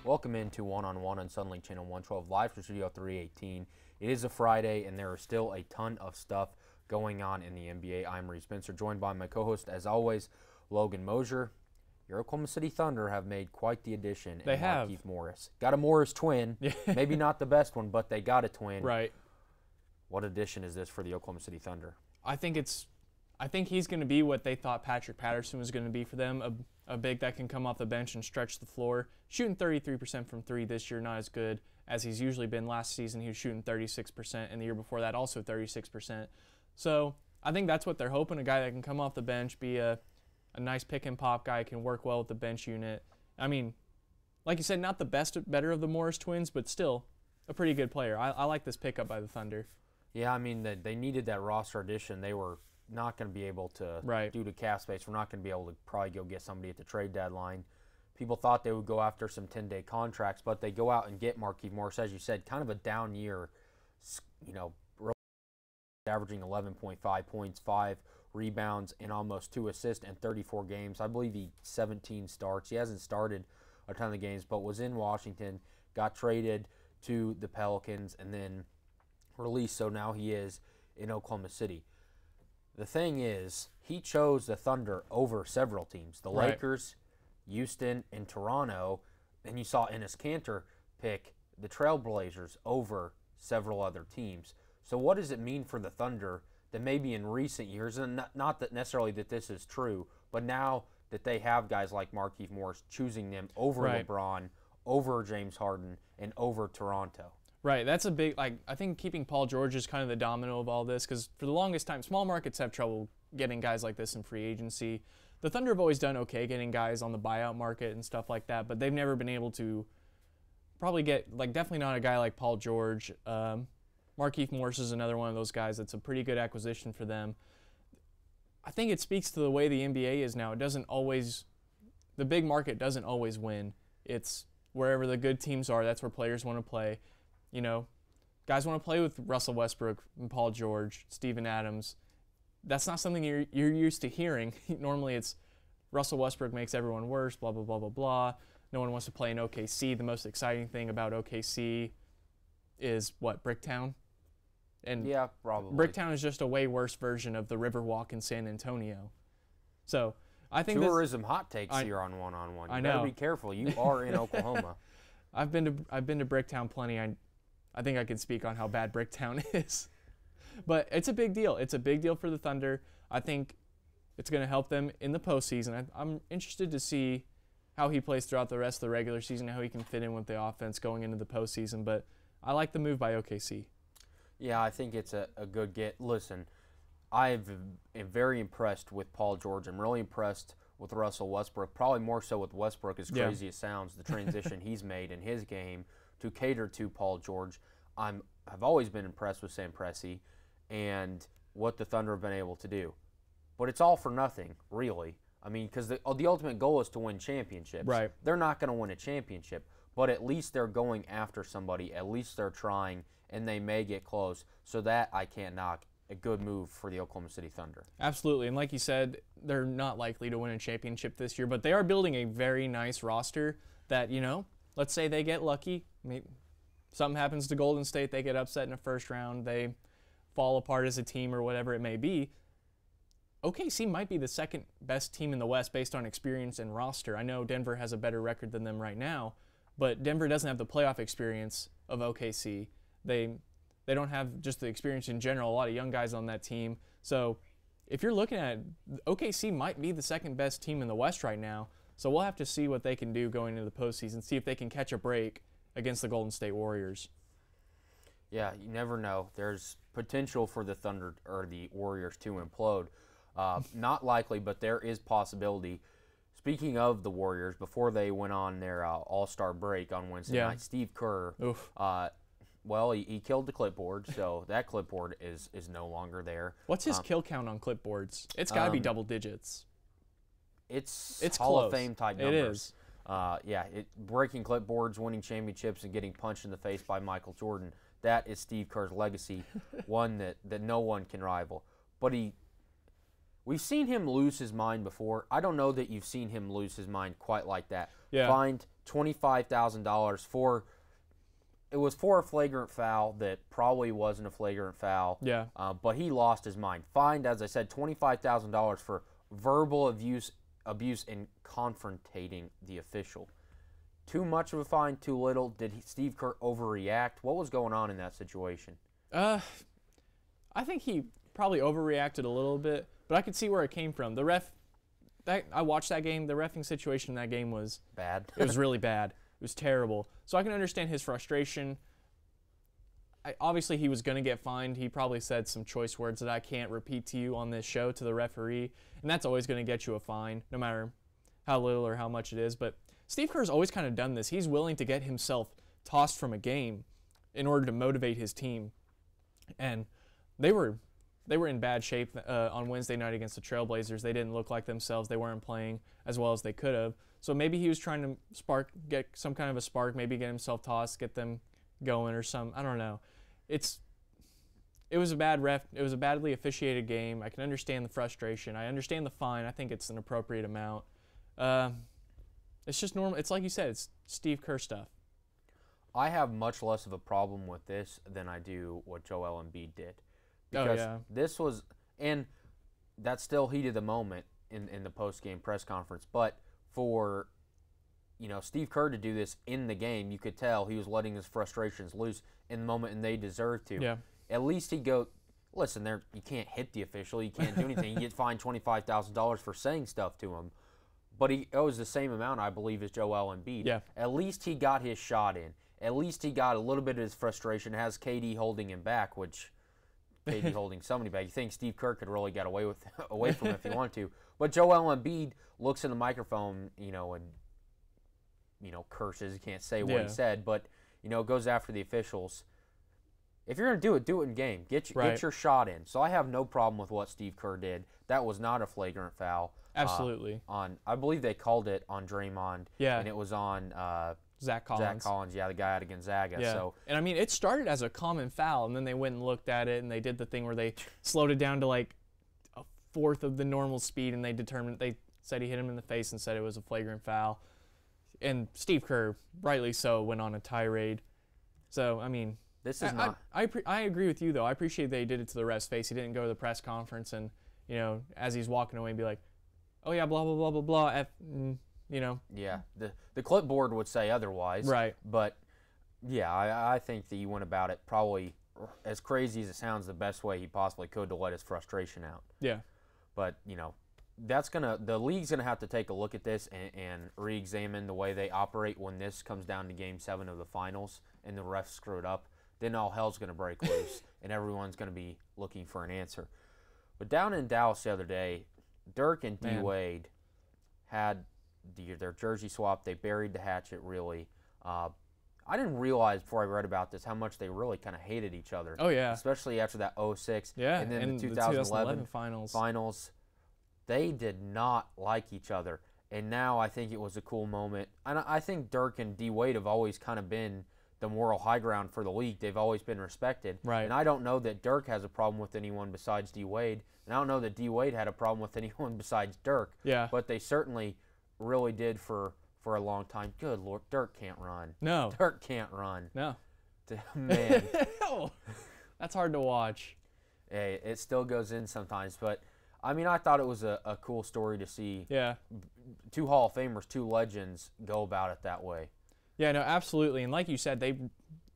Welcome into One-on-One on Sunlink Channel 112 live from Studio 318. It is a Friday, and there is still a ton of stuff going on in the NBA. I'm Reed Spencer, joined by my co-host, as always, Logan Mosier. Your Oklahoma City Thunder have made quite the addition. They have. Markieff Morris. Got a Morris twin. Maybe not the best one, but they got a twin. Right. What addition is this for the Oklahoma City Thunder? I think he's going to be what they thought Patrick Patterson was going to be for them, a big that can come off the bench and stretch the floor. Shooting 33% from three this year, not as good as he's usually been. Last season, he was shooting 36%, and the year before that, also 36%. So I think that's what they're hoping, a guy that can come off the bench, be a nice pick-and-pop guy, can work well with the bench unit. I mean, like you said, not the better of the Morris twins, but still a pretty good player. I like this pickup by the Thunder. Yeah, I mean, they needed that roster addition. They were not going to be able to, due to cap space, we're not going to be able to probably go get somebody at the trade deadline. People thought they would go after some 10-day contracts, but they go out and get Markieff Morris, as you said, kind of a down year, averaging 11.5 points, 5 rebounds, and almost 2 assists in 34 games. I believe he 17 starts. He hasn't started a ton of games, but was in Washington, got traded to the Pelicans, and then released, so now he is in Oklahoma City. The thing is, he chose the Thunder over several teams. The Lakers, Houston, and Toronto. And you saw Enes Kanter pick the Trailblazers over several other teams. So what does it mean for the Thunder that maybe in recent years, and not that necessarily that this is true, but now that they have guys like Markieff Morris choosing them over LeBron, over James Harden, and over Toronto? Right, that's a big, I think keeping Paul George is kind of the domino of all this, because for the longest time, small markets have trouble getting guys like this in free agency. The Thunder have always done okay getting guys on the buyout market and stuff like that, but they've never been able to probably get, definitely not a guy like Paul George. Markieff Morris is another one of those guys that's a pretty good acquisition for them. I think it speaks to the way the NBA is now. It doesn't always, the big market doesn't always win. It's wherever the good teams are, that's where players want to play. You know, guys want to play with Russell Westbrook and Paul George, Steven Adams. That's not something you're used to hearing. Normally it's Russell Westbrook makes everyone worse, blah, blah, blah, blah, blah. No one wants to play in OKC. The most exciting thing about OKC is, what, Bricktown? And yeah, probably. Bricktown is just a way worse version of the Riverwalk in San Antonio. So I think tourism hot takes here on One-on-One. You better be careful. You are in Oklahoma. I've been to Bricktown plenty. I think I can speak on how bad Bricktown is. But it's a big deal. It's a big deal for the Thunder. I think it's going to help them in the postseason. I'm interested to see how he plays throughout the rest of the regular season, how he can fit in with the offense going into the postseason. But I like the move by OKC. Yeah, I think it's a good get. Listen, I am very impressed with Paul George. I'm really impressed with Russell Westbrook, probably more so with Westbrook, as crazy as it sounds, the transition he's made in his game to cater to Paul George. I've always been impressed with Sam Presti and what the Thunder have been able to do. But it's all for nothing, really. I mean, because the ultimate goal is to win championships. Right. They're not going to win a championship, but at least they're going after somebody. At least they're trying, and they may get close. So that I can't knock. A good move for the Oklahoma City Thunder. Absolutely, and like you said, they're not likely to win a championship this year, but they are building a very nice roster that, let's say they get lucky, maybe something happens to Golden State, they get upset in the first round, they fall apart as a team or whatever it may be. OKC might be the second best team in the West based on experience and roster. I know Denver has a better record than them right now, but Denver doesn't have the playoff experience of OKC. They don't have just the experience in general, a lot of young guys on that team. So if you're looking at it, OKC might be the second best team in the West right now. So we'll have to see what they can do going into the postseason, see if they can catch a break against the Golden State Warriors. Yeah, you never know. There's potential for the Thunder or the Warriors to implode. Not likely, but there is possibility. Speaking of the Warriors, before they went on their All-Star break on Wednesday night, Steve Kerr, well, he killed the clipboard, so that clipboard is no longer there. What's his kill count on clipboards? It's got to be double digits. It's Hall close. Of Fame type numbers. It is. Breaking clipboards, winning championships, and getting punched in the face by Michael Jordan. That is Steve Kerr's legacy, one that no one can rival. But we've seen him lose his mind before. I don't know that you've seen him lose his mind quite like that. Yeah. Find $25,000 for. It was for a flagrant foul that probably wasn't a flagrant foul. Yeah. But he lost his mind. Fined, as I said, $25,000 for verbal abuse and confrontating the official. Too much of a fine, too little? Did Steve Kerr overreact? What was going on in that situation? I think he probably overreacted a little bit, but I could see where it came from. The ref, I watched that game. The reffing situation in that game was bad. It was really bad. It was terrible. So I can understand his frustration. Obviously, he was going to get fined. He probably said some choice words that I can't repeat to you on this show to the referee, and that's always going to get you a fine, no matter how little or how much it is. But Steve Kerr's always kind of done this. He's willing to get himself tossed from a game in order to motivate his team. And they were in bad shape on Wednesday night against the Trailblazers. They didn't look like themselves. They weren't playing as well as they could have. So maybe he was trying to get some kind of a spark, maybe get himself tossed, get them going or some. I don't know. It was a badly officiated game. I can understand the frustration. I understand the fine. I think it's an appropriate amount. It's just normal. It's like you said, it's Steve Kerr stuff. I have much less of a problem with this than I do what Joel Embiid did. Because this was, and that's still heat of the moment in the post-game press conference. But for, Steve Kerr to do this in the game, you could tell he was letting his frustrations loose in the moment, and they deserved to. Yeah. At least he'd go, listen, you can't hit the official. You can't do anything. You get fined $25,000 for saying stuff to him. But he owes the same amount, I believe, as Joel Embiid. Yeah. At least he got his shot in. At least he got a little bit of his frustration, has KD holding him back, which KD holding somebody back. You think Steve Kerr could really get away from him if he wanted to. But Joel Embiid looks in the microphone, and curses. He can't say what he said, but goes after the officials. If you're going to do it in game. Get your shot in. So I have no problem with what Steve Kerr did. That was not a flagrant foul. Absolutely. I believe they called it on Draymond. Yeah. And it was on Zach Collins. The guy out of Gonzaga. Yeah. So, and I mean, it started as a common foul, and then they went and looked at it, and they did the thing where they slowed it down to like a fourth of the normal speed, and they said he hit him in the face and said it was a flagrant foul. And Steve Kerr, rightly so, went on a tirade. So, I mean, this is not. I agree with you, though. I appreciate they did it to the ref's face. He didn't go to the press conference and, as he's walking away and be like, oh, yeah, blah, blah, blah, blah, blah, Yeah, the clipboard would say otherwise. Right. But, yeah, I think that he went about it probably, as crazy as it sounds, the best way he possibly could to let his frustration out. Yeah. But, the league's going to have to take a look at this and re-examine the way they operate when this comes down to Game 7 of the finals and the refs screw it up. Then all hell's going to break loose, and everyone's going to be looking for an answer. But down in Dallas the other day, Dirk and D-Wade had their jersey swap. They buried the hatchet, really. I didn't realize before I read about this how much they really kind of hated each other. Oh, yeah. Especially after that 06. Yeah, and then the the 2011 finals. They did not like each other. And now I think it was a cool moment. And I think Dirk and D-Wade have always kind of been the moral high ground for the league. They've always been respected. Right. And I don't know that Dirk has a problem with anyone besides D-Wade. And I don't know that D-Wade had a problem with anyone besides Dirk. Yeah. But they certainly really did for a long time. Good Lord, Dirk can't run. No. Dirk can't run. No. Man. That's hard to watch. Hey, it still goes in sometimes. But, I mean, I thought it was a cool story to see two Hall of Famers, two legends go about it that way. Yeah, no, absolutely. And like you said, they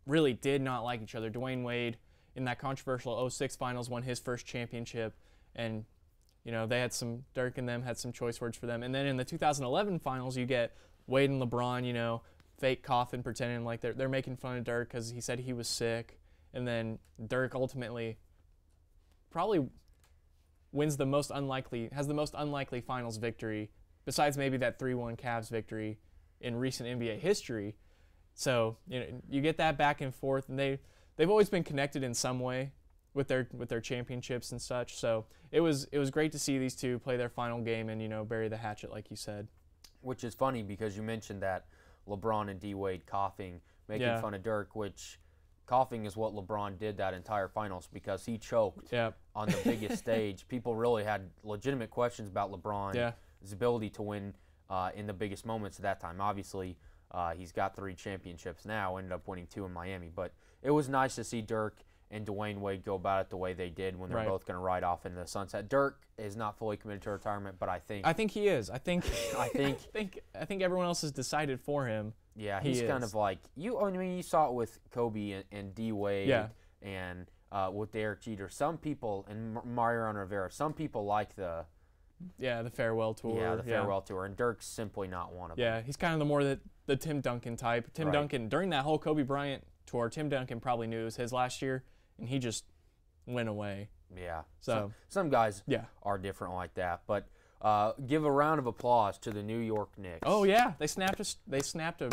really did not like each other. Dwayne Wade, in that controversial 06 finals, won his first championship. And, they had Dirk and them had some choice words for them. And then in the 2011 finals, you get Wade and LeBron, fake coughing, pretending like they're making fun of Dirk because he said he was sick. And then Dirk ultimately probably has the most unlikely finals victory, besides maybe that 3-1 Cavs victory in recent NBA history. So, you get that back and forth, and they've always been connected in some way with their championships and such. So it was great to see these two play their final game and, bury the hatchet like you said. Which is funny because you mentioned that LeBron and D-Wade coughing, making fun of Dirk, which coughing is what LeBron did that entire finals because he choked on the biggest stage. People really had legitimate questions about LeBron's ability to win in the biggest moments at that time. Obviously, He's got 3 championships now, ended up winning 2 in Miami. But it was nice to see Dirk and Dwayne Wade go about it the way they did when they're both going to ride off into the sunset. Dirk is not fully committed to retirement, but I think he is. I think everyone else has decided for him. Yeah, he's kind of like you saw it with Kobe and D Wade and with Derek Jeter. Some people and Mariano Rivera. Some people like the farewell tour. Yeah, the farewell tour, and Dirk's simply not one of them. Yeah, he's kind of the more the Tim Duncan type. Tim Duncan during that whole Kobe Bryant tour, Tim Duncan probably knew it was his last year, and he just went away. Yeah. So some guys are different like that, but give a round of applause to the New York Knicks. Oh yeah, they snapped a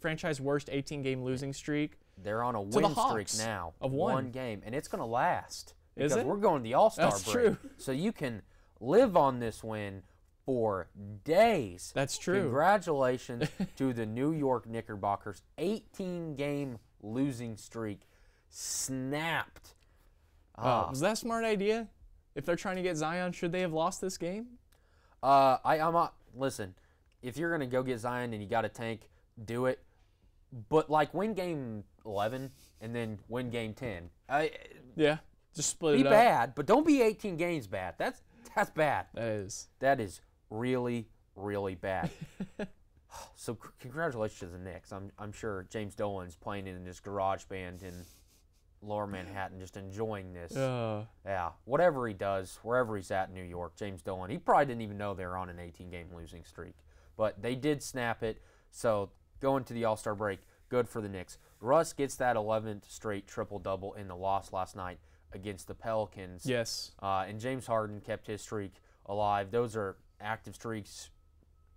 franchise worst 18-game losing streak. They're on a win streak now of one game, and it's going to last. Is it? We're going to the All-Star break. That's true. So you can live on this win for days. That's true. Congratulations to the New York Knickerbockers. 18-game losing streak snapped. Was that a smart idea? If they're trying to get Zion, should they have lost this game? Listen, if you're going to go get Zion and you got a tank, do it. But, win game 11 and then win game 10. Just split it up. Be bad, but don't be 18 games bad. That's bad. That is really, really bad. So congratulations to the Knicks. I'm sure James Dolan's playing in his garage band in Lower Manhattan, just enjoying this. Yeah, whatever he does, wherever he's at in New York, James Dolan, he probably didn't even know they were on an 18-game losing streak. But they did snap it, so going to the All-Star break, good for the Knicks. Russ gets that 11th straight triple-double in the loss last night against the Pelicans. Yes. And James Harden kept his streak alive. Those are active streaks.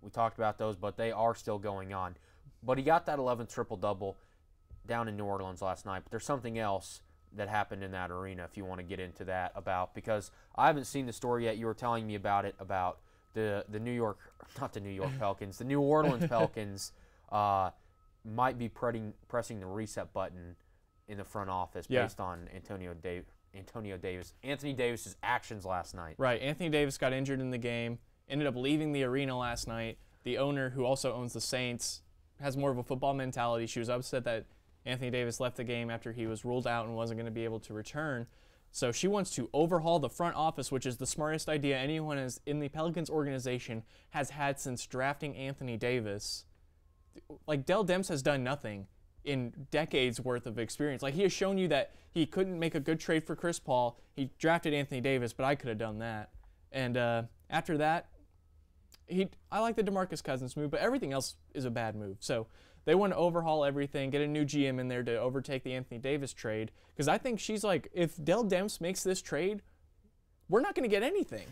We talked about those, but they are still going on. But he got that 11th triple-double down in New Orleans last night. But there's something else that happened in that arena if you want to get into that because I haven't seen the story yet. You were telling me about it, about the New Pelicans, the New Orleans Pelicans might be pressing the reset button in the front office based on Anthony Davis's actions last night. Right. Anthony Davis got injured in the game, ended up leaving the arena last night. The owner, who also owns the Saints, has more of a football mentality. She was upset that Anthony Davis left the game after he was ruled out and wasn't going to be able to return. So she wants to overhaul the front office, which is the smartest idea anyone in the Pelicans organization has had since drafting Anthony Davis. Dell Demps has done nothing in decades worth of experience. He has shown you that he couldn't make a good trade for Chris Paul. He drafted Anthony Davis, but I could have done that. And after that, I like the DeMarcus Cousins move, but everything else is a bad move. So they want to overhaul everything, get a new GM in there to overtake the Anthony Davis trade. Because I think she's like, if Dell Demps makes this trade, we're not going to get anything.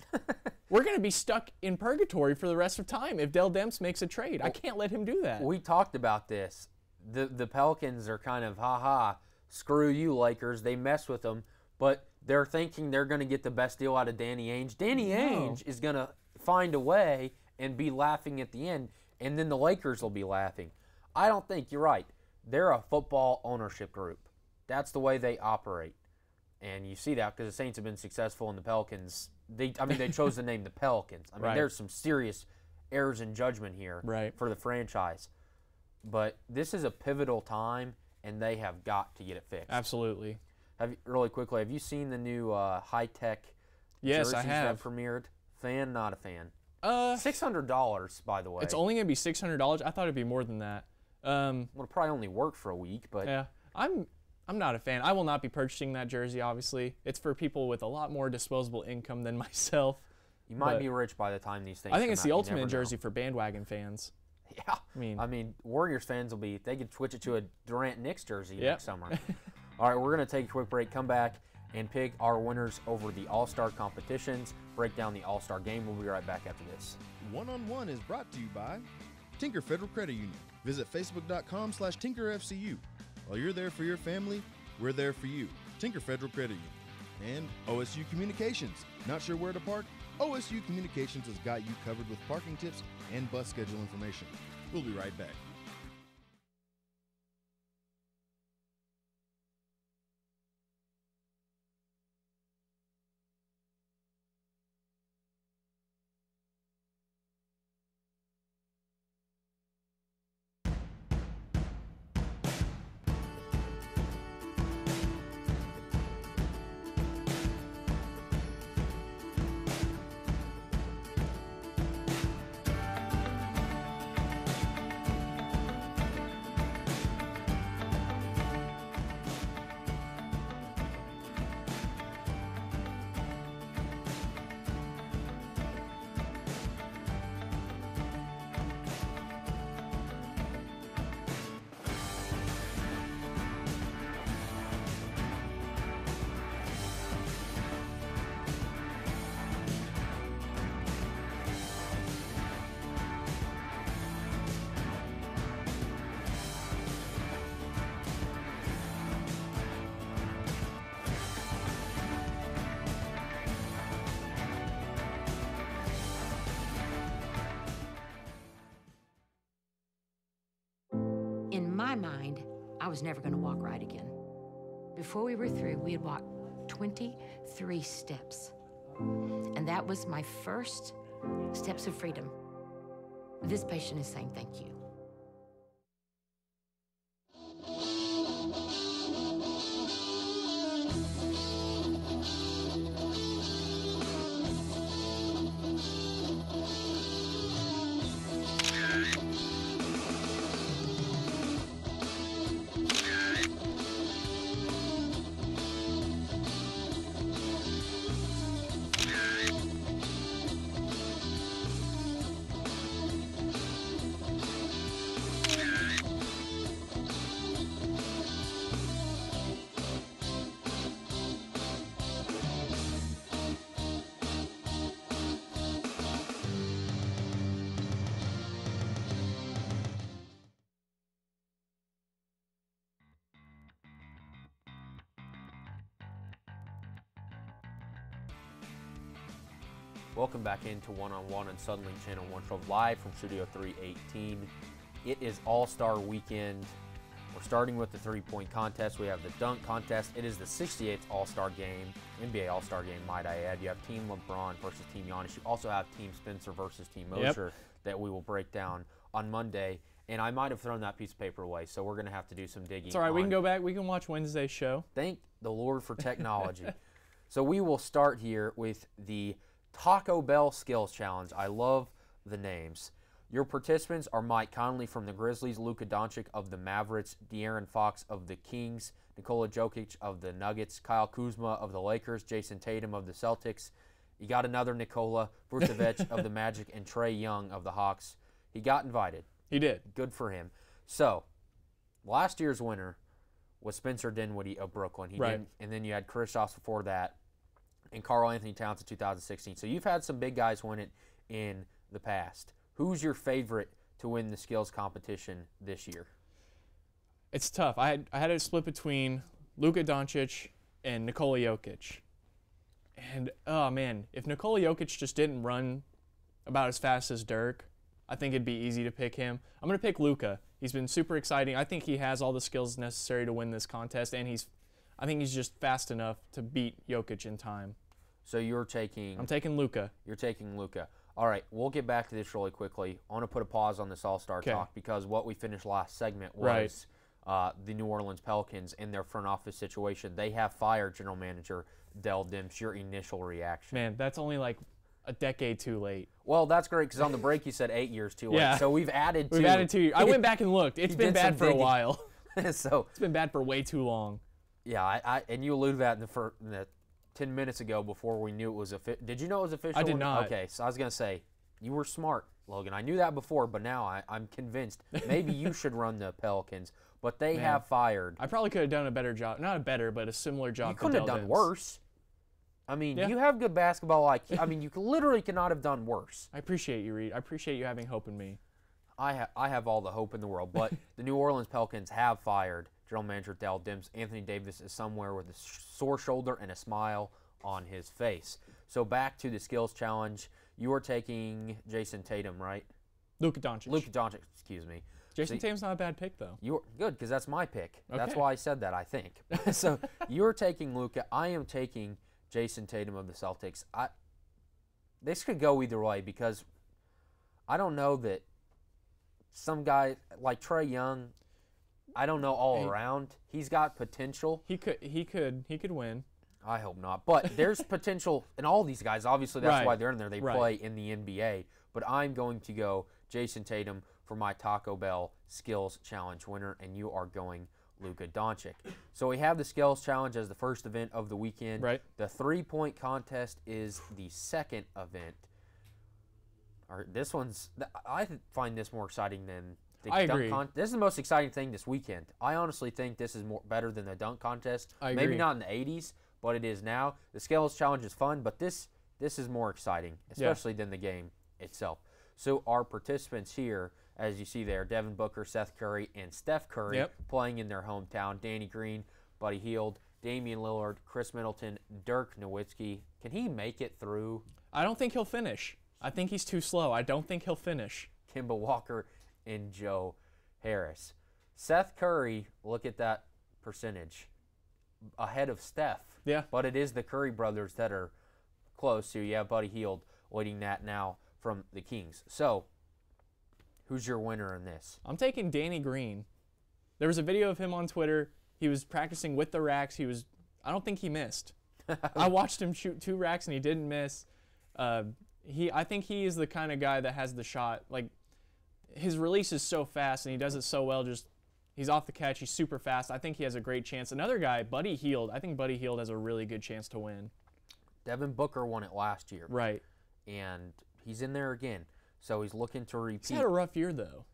We're going to be stuck in purgatory for the rest of time if Dell Demps makes a trade. I can't let him do that. We talked about this. The Pelicans are kind of, screw you, Lakers. They mess with them, but they're thinking they're going to get the best deal out of Danny Ainge. Danny Ainge is going to find a way and be laughing at the end, and then the Lakers will be laughing. I don't think you're right. They're a football ownership group. That's the way they operate. And you see that because the Saints have been successful in the Pelicans. They chose the name the Pelicans. There's some serious errors in judgment here for the franchise. But this is a pivotal time, and they have got to get it fixed. Absolutely. Really quickly, have you seen the new high-tech jerseys I have. That premiered? Fan, not a fan? $600, by the way. It's only going to be $600? I thought it'd be more than that. It'll probably only work for a week, but... Yeah, I'm not a fan. I will not be purchasing that jersey, obviously. It's for people with a lot more disposable income than myself. You might be rich by the time these things come out. I think it's the ultimate jersey for bandwagon fans. Yeah. I mean, Warriors fans they could switch it to a Durant Knicks jersey next summer. All right, we're going to take a quick break, come back, and pick our winners over the All-Star competitions, break down the All-Star game. We'll be right back after this. One-on-One is brought to you by Tinker Federal Credit Union. Visit facebook.com/TinkerFCU. While you're there for your family, we're there for you. Tinker Federal Credit Union. And OSU Communications. Not sure where to park? OSU Communications has got you covered with parking tips and bus schedule information. We'll be right back. my mind, I was never going to walk right again. Before we were through, we had walked 23 steps. And that was my first steps of freedom. This patient is saying thank you. Welcome back into One-on-One on Suddenlink Channel 112 live from Studio 318. It is All-Star Weekend. We're starting with the three-point contest. We have the dunk contest. It is the 68th All-Star game, NBA All-Star game, might I add. You have Team LeBron versus Team Giannis. You also have Team Spencer versus Team Mosher that we will break down on Monday. And I might have thrown that piece of paper away, so we're going to have to do some digging. It's all right. We can go back. We can watch Wednesday's show. Thank the Lord for technology. So we will start here with the Taco Bell Skills Challenge. I love the names. Your participants are Mike Conley from the Grizzlies, Luka Doncic of the Mavericks, De'Aaron Fox of the Kings, Nikola Jokic of the Nuggets, Kyle Kuzma of the Lakers, Jason Tatum of the Celtics. You got another Nikola Vucevic of the Magic, and Trae Young of the Hawks. He got invited. He did. Good for him. So, last year's winner was Spencer Dinwiddie of Brooklyn. He didn't, and then you had Kristaps before that, and Karl Anthony Towns in 2016. So you've had some big guys win it in the past. Who's your favorite to win the skills competition this year? It's tough. I had to split between Luka Doncic and Nikola Jokic. And, oh, man, if Nikola Jokic just didn't run about as fast as Dirk, I think it'd be easy to pick him. I'm going to pick Luka. He's been super exciting. I think he has all the skills necessary to win this contest, and I think he's just fast enough to beat Jokic in time. So you're taking... I'm taking Luka. You're taking Luka. All right, we'll get back to this really quickly. I want to put a pause on this All-Star talk because what we finished last segment was the New Orleans Pelicans and their front office situation. They have fired general manager Dell Demps. Your initial reaction? Man, that's only like a decade too late. Well, that's great because on the break you said 8 years too late. Yeah. So we've added 2. We've added 2 years. I went back and looked. It's been bad for a while. So it's been bad for way too long. Yeah, and you alluded to that in the 10 minutes ago before we knew it was official. Did you know it was official? I did not. Okay, so I was going to say, you were smart, Logan. I knew that before, but now I'm convinced maybe you should run the Pelicans. But they have fired. I probably could have done a better job. Not a better, but a similar job. You couldn't have done worse. I mean, you have good basketball IQ. I mean, you literally cannot have done worse. I appreciate you, Reed. I appreciate you having hope in me. I have all the hope in the world, but the New Orleans Pelicans have fired general manager Dell Demps. Anthony Davis is somewhere with a sore shoulder and a smile on his face. So back to the skills challenge. You are taking Jason Tatum, right? Luka Doncic. Luka Doncic, excuse me. Jason Tatum's not a bad pick, though. You're good because that's my pick. Okay. That's why I said that, I think. So you're taking Luka. I am taking Jason Tatum of the Celtics. This could go either way because I don't know that some guy like Trae Young, I don't know all around. He's got potential. He could win. I hope not. But there's potential in all these guys. Obviously, that's why they're in there. They play in the NBA. But I'm going to go Jason Tatum for my Taco Bell Skills Challenge winner, and you are going Luka Doncic. So we have the Skills Challenge as the first event of the weekend. Right. The three-point contest is the second event. I find this more exciting than the dunk contest. This is the most exciting thing this weekend. I honestly think this is better than the dunk contest. I agree. Maybe not in the 80s, but it is now. The Skills Challenge is fun, but this is more exciting, especially than the game itself. So our participants here, as you see there, Devin Booker, Seth Curry, and Steph Curry playing in their hometown. Danny Green, Buddy Hield, Damian Lillard, Chris Middleton, Dirk Nowitzki. Can he make it through? I don't think he'll finish. I think he's too slow. I don't think he'll finish. Kemba Walker and Joe Harris. Seth Curry, look at that percentage, ahead of Steph. Yeah. But it is the Curry brothers that are close to. You have Buddy Hield leading that now from the Kings. So, who's your winner in this? I'm taking Danny Green. There was a video of him on Twitter. He was practicing with the racks. I don't think he missed. I watched him shoot 2 racks and he didn't miss. I think he is the kind of guy that has the shot. Like, his release is so fast and he does it so well. He's off the catch. He's super fast. I think he has a great chance. Another guy, Buddy Hield. I think Buddy Hield has a really good chance to win. Devin Booker won it last year. Right. And he's in there again. So he's looking to repeat. He's had a rough year though.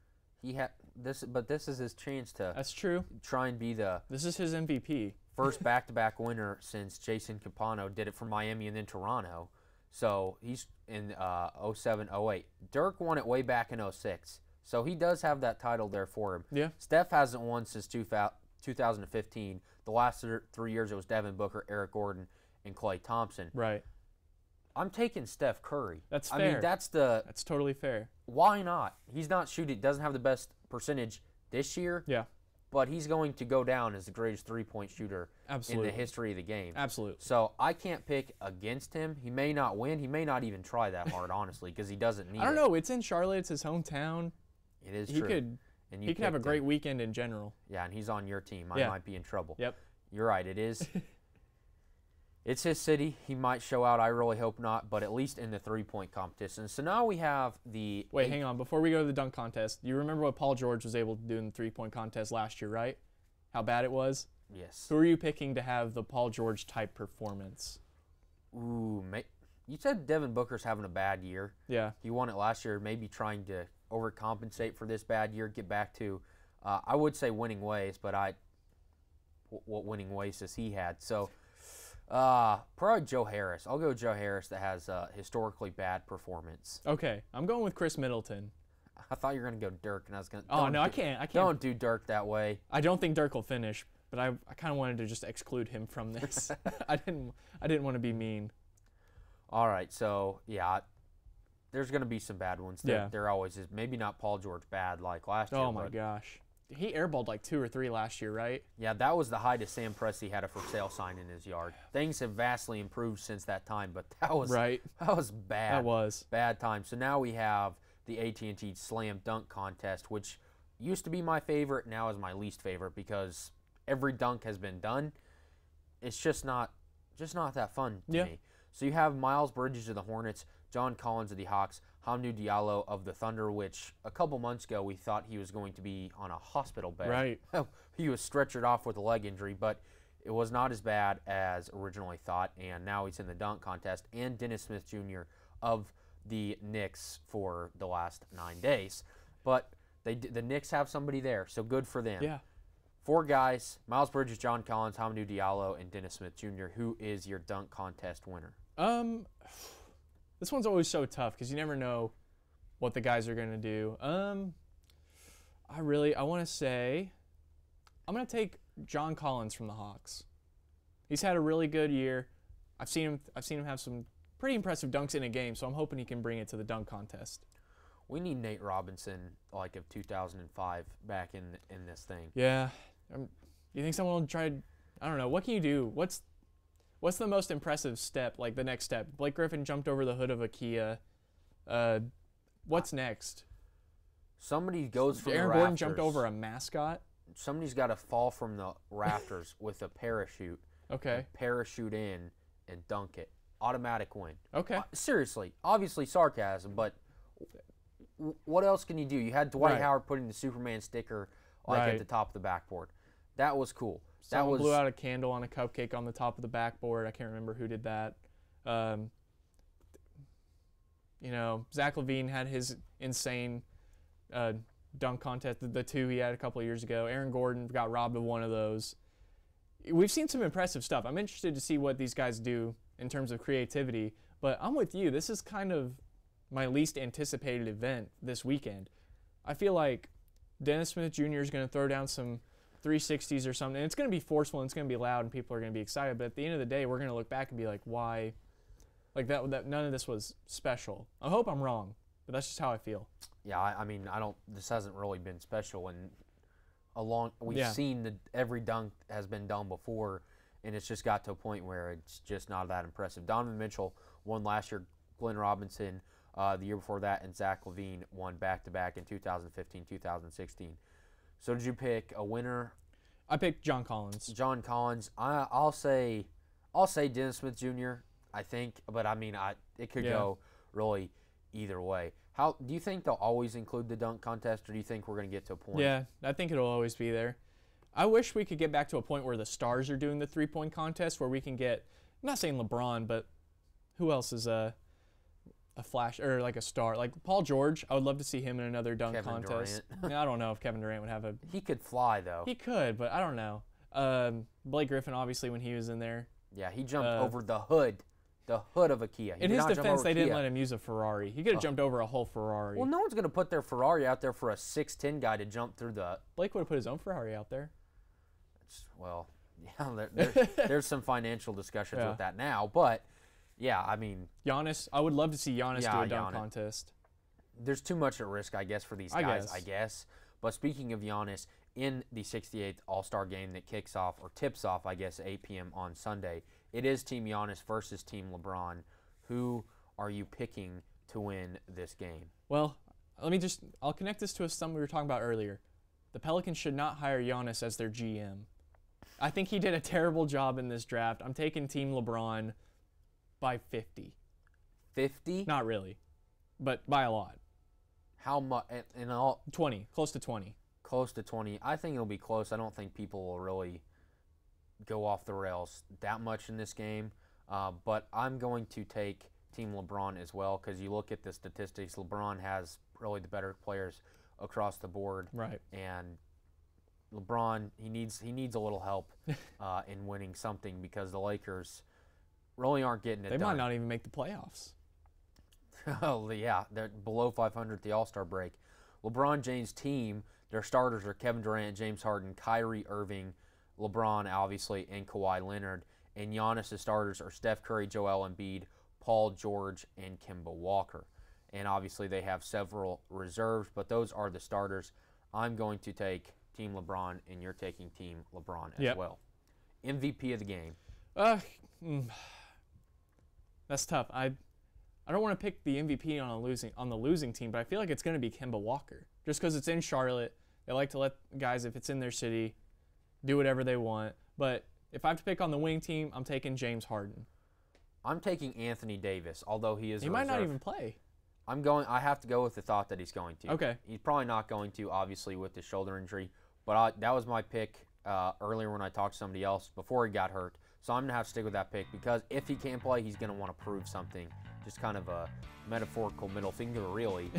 But this is his chance to. That's true. Try and be the. This is his MVP. First back-to-back winner since Jason Campano did it for Miami and then Toronto. So he's in 07-08. Dirk won it way back in 06. So he does have that title there for him. Yeah. Steph hasn't won since 2015. The last 3 years it was Devin Booker, Eric Gordon, and Klay Thompson. Right. I'm taking Steph Curry. That's fair. I mean, that's totally fair. Why not? He's not shooting. Doesn't have the best percentage this year. Yeah. But he's going to go down as the greatest three-point shooter Absolutely. in the history of the game. Absolutely. So I can't pick against him. He may not win. He may not even try that hard, honestly, because he doesn't need it. I don't know. It's in Charlotte. It's his hometown. It is He true. could have a great weekend in general. Yeah, and he's on your team. I Yeah. might be in trouble. Yep. You're right. It is. It's his city. He might show out. I really hope not, but at least in the three-point competition. So now we have the... Wait, hang on. Before we go to the dunk contest, you remember what Paul George was able to do in the three-point contest last year, right? How bad it was? Yes. Who are you picking to have the Paul George type performance? Ooh, you said Devin Booker's having a bad year. Yeah. He won it last year, maybe trying to overcompensate for this bad year, get back to, I would say winning ways, but what winning ways has he had? So, probably Joe Harris. I'll go Joe Harris that has a historically bad performance. Okay, I'm going with Chris Middleton. I thought you were going to go Dirk, and I was going to... Oh, no, I can't. Don't do Dirk that way. I don't think Dirk will finish, but I kind of wanted to just exclude him from this. I didn't want to be mean. All right, so, yeah, there's going to be some bad ones. There always is. Maybe not Paul George bad like last year. Oh, my gosh. He airballed like 2 or 3 last year, right? Yeah, that was the height of Sam Presti had a for sale sign in his yard. Things have vastly improved since that time, but that was right. That was bad. That was bad time. So now we have the AT&T Slam Dunk Contest, which used to be my favorite, now is my least favorite because every dunk has been done. It's just not that fun to me. So you have Miles Bridges of the Hornets, John Collins of the Hawks, Hamidou Diallo of the Thunder, which a couple months ago we thought he was going to be on a hospital bed. Right. He was stretchered off with a leg injury, but it was not as bad as originally thought, and now he's in the dunk contest. And Dennis Smith Jr. of the Knicks for the last 9 days. But the Knicks have somebody there, so good for them. Yeah. 4 guys, Miles Bridges, John Collins, Hamidou Diallo, and Dennis Smith Jr. Who is your dunk contest winner? This one's always so tough because you never know what the guys are going to do. I want to say I'm going to take John Collins from the Hawks. He's had a really good year. I've seen him have some pretty impressive dunks in a game, so I'm hoping he can bring it to the dunk contest. We need Nate Robinson, like of 2005, back in this thing. Yeah. You think someone will try? I don't know. What can you do? What's the most impressive step? Like the next step? Blake Griffin jumped over the hood of a Kia. What's next? Somebody goes from Aaron the Gordon rafters. jumped over a mascot. Somebody's got to fall from the rafters with a parachute. Okay. Parachute in and dunk it. Automatic win. Okay. Seriously, obviously sarcasm, but what else can you do? You had Dwight Right. Howard putting the Superman sticker at the top of the backboard. That was cool. Someone blew out a candle on a cupcake on the top of the backboard. I can't remember who did that. Zach LaVine had his insane dunk contest, the 2 he had a couple of years ago. Aaron Gordon got robbed of one of those. We've seen some impressive stuff. I'm interested to see what these guys do in terms of creativity, but I'm with you. This is kind of my least anticipated event this weekend. I feel like Dennis Smith Jr. is going to throw down some 360s or something. And it's going to be forceful and it's going to be loud and people are going to be excited. But at the end of the day, we're going to look back and be like, why? Like that none of this was special. I hope I'm wrong, but that's just how I feel. Yeah, I mean, this hasn't really been special in We've seen every dunk has been done before, and it's just got to a point where it's just not that impressive. Donovan Mitchell won last year. Glenn Robinson the year before that, and Zach LaVine won back-to-back in 2015, 2016. So did you pick a winner? I picked John Collins. John Collins. I'll say Dennis Smith Jr. I think, but I mean, it could go really either way. How do you think they'll always include the dunk contest, or do you think we're going to get to a point? Yeah, I think it'll always be there. I wish we could get back to a point where the stars are doing the three-point contest, where we can get, I'm not saying LeBron, but who else is a flash or like a star? Like Paul George, I would love to see him in another dunk Kevin contest. Durant. I don't know if Kevin Durant would have a. He could fly though. He could, but I don't know. Blake Griffin, obviously, when he was in there. Yeah, he jumped over the hood of a Kia. In his defense, they didn't let him use a Ferrari. He could have jumped over a whole Ferrari. Well, no one's going to put their Ferrari out there for a 6'10" guy to jump through the. Blake would have put his own Ferrari out there. Well, yeah, there's some financial discussions with that now, but yeah, I mean, Giannis. I would love to see Giannis do a dunk contest. There's too much at risk, I guess, for these guys. I guess. But speaking of Giannis, in the 68th All-Star game that kicks off or tips off, I guess, 8 p.m. on Sunday, it is Team Giannis versus Team LeBron. Who are you picking to win this game? Well, I'll connect this to something we were talking about earlier. The Pelicans should not hire Giannis as their GM. I think he did a terrible job in this draft. I'm taking Team LeBron by 50. 50? Not really, but by a lot. How much? In all, 20, close to 20. Close to 20. I think it'll be close. I don't think people will really go off the rails that much in this game. But I'm going to take Team LeBron as well, because you look at the statistics, LeBron has really the better players across the board. Right. And LeBron, he needs a little help in winning something, because the Lakers really aren't getting it done. They might not even make the playoffs. Oh, yeah. They're below 500 at the All-Star break. LeBron James' team, their starters are Kevin Durant, James Harden, Kyrie Irving, LeBron, obviously, and Kawhi Leonard. And Giannis' starters are Steph Curry, Joel Embiid, Paul George, and Kemba Walker. And obviously they have several reserves, but those are the starters. I'm going to take Team LeBron, and you're taking Team LeBron as well. MVP of the game. That's tough. I don't want to pick the MVP on the losing team, but I feel like it's going to be Kemba Walker, just because it's in Charlotte. They like to let guys, if it's in their city, do whatever they want. But if I have to pick on the winning team, I'm taking James Harden. I'm taking Anthony Davis, although he is. He might not even play. I have to go with the thought that he's going to. Okay. He's probably not going to, obviously, with the shoulder injury. But that was my pick earlier when I talked to somebody else before he got hurt. So I'm going to have to stick with that pick, because if he can't play, he's going to want to prove something. Just kind of a metaphorical middle finger, really,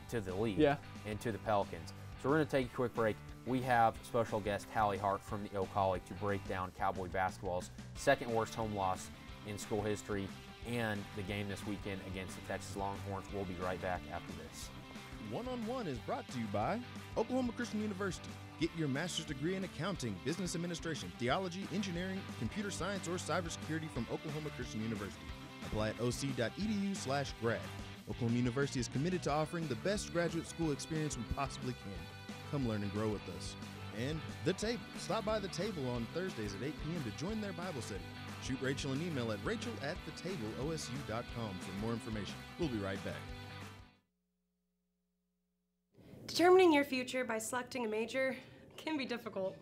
to the league and to the Pelicans. So we're going to take a quick break. We have special guest Hallie Hart from the Oak Collie to break down Cowboy basketball's second worst home loss in school history and the game this weekend against the Texas Longhorns. We'll be right back after this. One-on-One is brought to you by Oklahoma Christian University. Get your master's degree in accounting, business administration, theology, engineering, computer science, or cybersecurity from Oklahoma Christian University. Apply at oc.edu/grad. Oklahoma University is committed to offering the best graduate school experience we possibly can. Come learn and grow with us. And The Table. Stop by The Table on Thursdays at 8 p.m. to join their Bible study. Shoot Rachel an email at rachel@thetableosu.com for more information. We'll be right back. Determining your future by selecting a major can be difficult.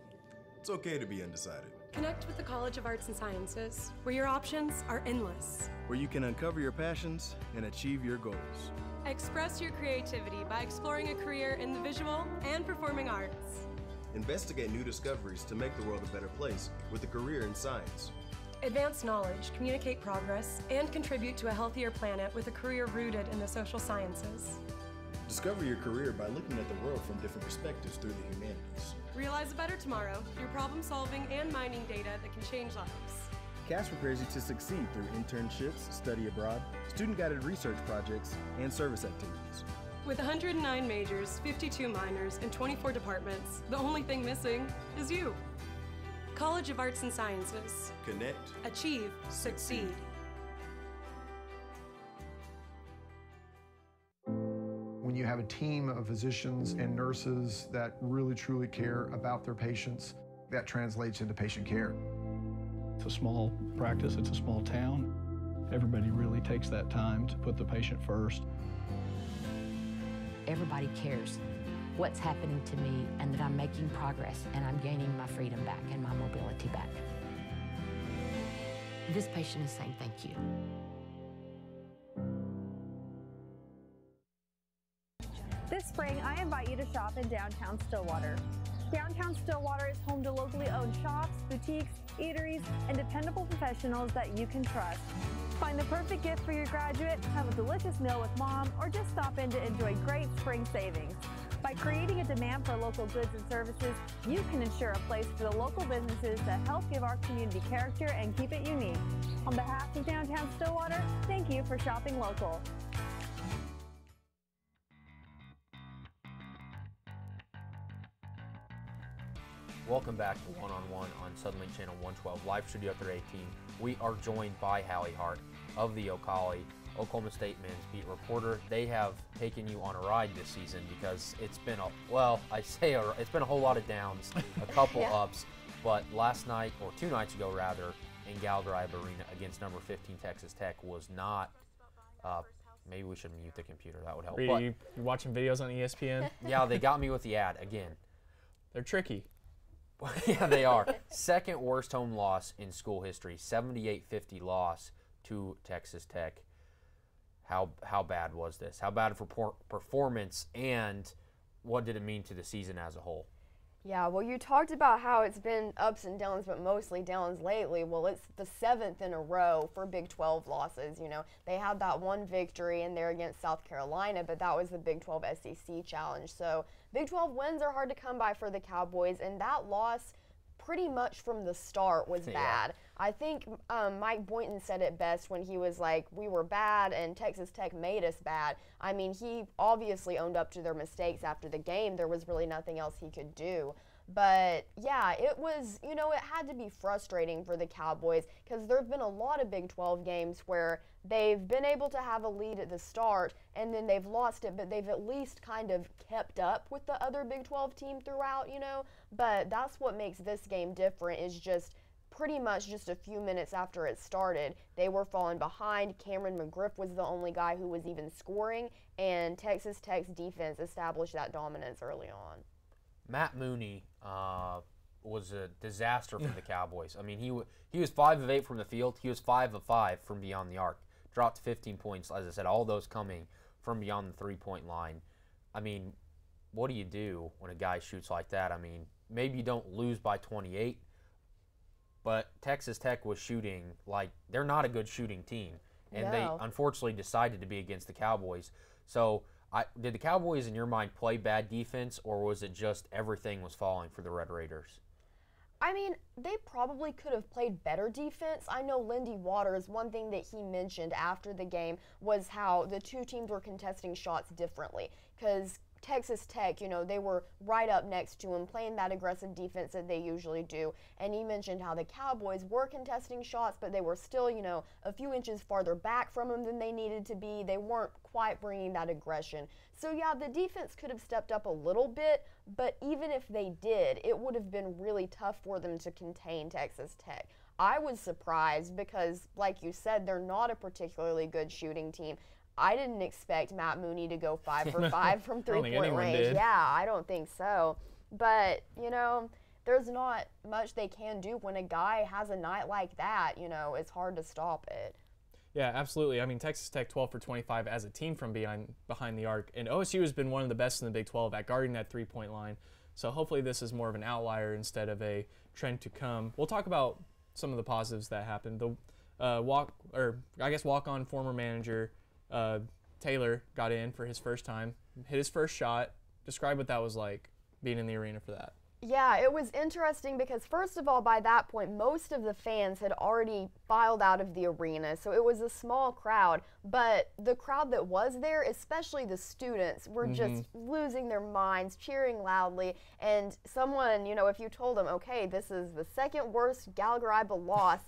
It's okay to be undecided. Connect with the College of Arts and Sciences, where your options are endless. Where you can uncover your passions and achieve your goals. Express your creativity by exploring a career in the visual and performing arts. Investigate new discoveries to make the world a better place with a career in science. Advance knowledge, communicate progress, and contribute to a healthier planet with a career rooted in the social sciences. Discover your career by looking at the world from different perspectives through the humanities. Realize a better tomorrow through problem solving and mining data that can change lives. CAS prepares you to succeed through internships, study abroad, student-guided research projects, and service activities. With 109 majors, 52 minors, and 24 departments, the only thing missing is you. College of Arts and Sciences. Connect. Achieve. Succeed. When you have have a team of physicians and nurses that really truly care about their patients. That translates into patient care. It's a small practice, it's a small town. Everybody really takes that time to put the patient first. Everybody cares what's happening to me and that I'm making progress and I'm gaining my freedom back and my mobility back. This patient is saying thank you. This spring, I invite you to shop in downtown Stillwater. Downtown Stillwater is home to locally owned shops, boutiques, eateries, and dependable professionals that you can trust. Find the perfect gift for your graduate, have a delicious meal with mom, or just stop in to enjoy great spring savings. By creating a demand for local goods and services, you can ensure a place for the local businesses that help give our community character and keep it unique. On behalf of Downtown Stillwater, thank you for shopping local. Welcome back to One on One on Suddenlink Channel 112, live studio 318. We are joined by Hallie Hart of the Ocala, Oklahoma State men's beat reporter. They have taken you on a ride this season because it's been it's been a whole lot of downs, a couple ups, but last night, or 2 nights ago rather, in Gallagher Arena against number 15 Texas Tech was not. Maybe we should mute the computer. That would help. Are you watching videos on ESPN? Yeah, they got me with the ad again. They're tricky. Yeah, they are. Second worst home loss in school history, 78-50 loss to Texas Tech. How bad was this? How bad for performance, and what did it mean to the season as a whole? Yeah, well, you talked about how it's been ups and downs, but mostly downs lately. Well, it's the 7th in a row for Big 12 losses. You know, they had that one victory in there against South Carolina, but that was the Big 12 SEC Challenge. So Big 12 wins are hard to come by for the Cowboys, and that loss pretty much from the start was bad. I think Mike Boynton said it best when he was like, we were bad and Texas Tech made us bad. I mean, he obviously owned up to their mistakes after the game. There was really nothing else he could do. But yeah, it was, you know, it had to be frustrating for the Cowboys because there have been a lot of Big 12 games where they've been able to have a lead at the start and then they've lost it, but they've at least kind of kept up with the other Big 12 team throughout, you know. But that's what makes this game different, is just pretty much just a few minutes after it started, they were falling behind. Cameron McGriff was the only guy who was even scoring, and Texas Tech's defense established that dominance early on. Matt Mooney was a disaster for the Cowboys. I mean, he was 5 of 8 from the field. He was 5 of 5 from beyond the arc. Dropped 15 points, as I said, all those coming from beyond the three-point line. I mean, what do you do when a guy shoots like that? I mean, maybe you don't lose by 28, but Texas Tech was shooting like they're not a good shooting team, and they unfortunately decided to be against the Cowboys. So did the Cowboys, in your mind, play bad defense, or was it just everything was falling for the Red Raiders? I mean, they probably could have played better defense. I know Lindy Waters, one thing that he mentioned after the game was how the two teams were contesting shots differently, because Texas Tech, you know, they were right up next to him, playing that aggressive defense that they usually do. And he mentioned how the Cowboys were contesting shots, but they were still, you know, a few inches farther back from him than they needed to be. They weren't quite bringing that aggression. So, yeah, the defense could have stepped up a little bit, but even if they did, it would have been really tough for them to contain Texas Tech. I was surprised because, like you said, they're not a particularly good shooting team. I didn't expect Matt Mooney to go 5 for 5 from three-point range. Did. Yeah, I don't think so. But, you know, there's not much they can do when a guy has a night like that. You know, it's hard to stop it. Yeah, absolutely. I mean, Texas Tech 12 for 25 as a team from behind the arc. And OSU has been one of the best in the Big 12 at guarding that three-point line. So hopefully this is more of an outlier instead of a trend to come. We'll talk about some of the positives that happened. The walk-on former manager Taylor got in for his first time, hit his first shot. Describe what that was like, being in the arena for that. Yeah, it was interesting because, first of all, by that point, most of the fans had already filed out of the arena, so it was a small crowd. But the crowd that was there, especially the students, were just losing their minds, cheering loudly. And someone, you know, if you told them, okay, this is the second worst Gallagher-Iba loss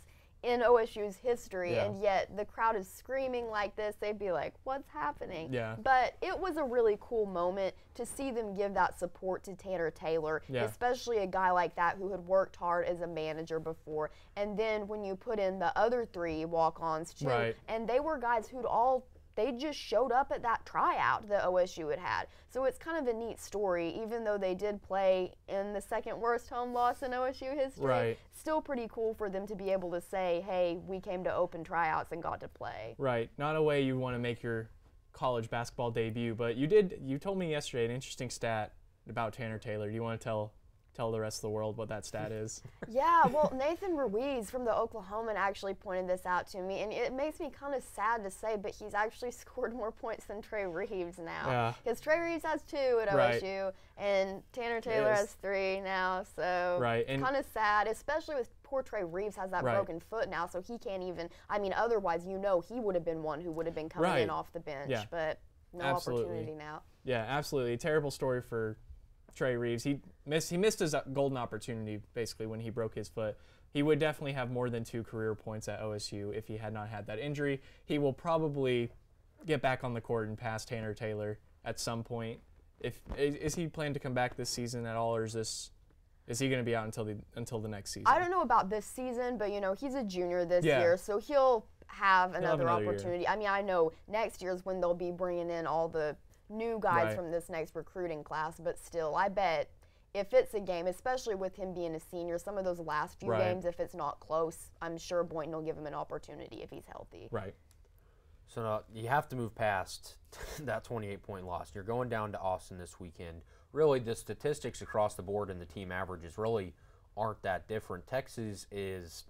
in OSU's history, Yeah. and yet the crowd is screaming like this. They'd be like, what's happening? Yeah. But it was a really cool moment to see them give that support to Tanner Taylor, Yeah. especially a guy like that who had worked hard as a manager before. And then when you put in the other 3 walk-ons too, Right. and they were guys they just showed up at that tryout that OSU had. So it's kind of a neat story, even though they did play in the second worst home loss in OSU history. Right. Still pretty cool for them to be able to say, hey, we came to open tryouts and got to play. Right. Not a way you want to make your college basketball debut, but you told me yesterday an interesting stat about Tanner Taylor. Do you want to tell the rest of the world what that stat is? Yeah, well, Nathan Ruiz from the Oklahoman actually pointed this out to me, and it makes me kind of sad to say, but he's actually scored more points than Trey Reeves now. Yeah. Because Trey Reeves has 2 at Right. OSU, and Tanner Taylor Yes. has 3 now, so Right, and- kind of sad, especially with poor Trey Reeves has that Right. broken foot now, so he can't even, otherwise, he would have been one who would have been coming in Right. off the bench, Yeah. but no Absolutely. opportunity now. Yeah, absolutely. Terrible story for Trey Reeves. He missed his golden opportunity basically when he broke his foot. He would definitely have more than 2 career points at OSU if he had not had that injury. He will probably get back on the court and pass Tanner Taylor at some point. Is he planning to come back this season at all, or is he going to be out until the next season? I don't know about this season, but he's a junior this Yeah. year, so he'll have have another another year. opportunity. I know next year's when they'll be bringing in all the new guys Right. from this next recruiting class, but still, I bet if it's a game, especially with him being a senior, some of those last few Right. games, if it's not close, I'm sure Boynton will give him an opportunity if he's healthy. Right. So now you have to move past that 28-point loss. You're going down to Austin this weekend. Really, the statistics across the board and the team averages really aren't that different. Texas is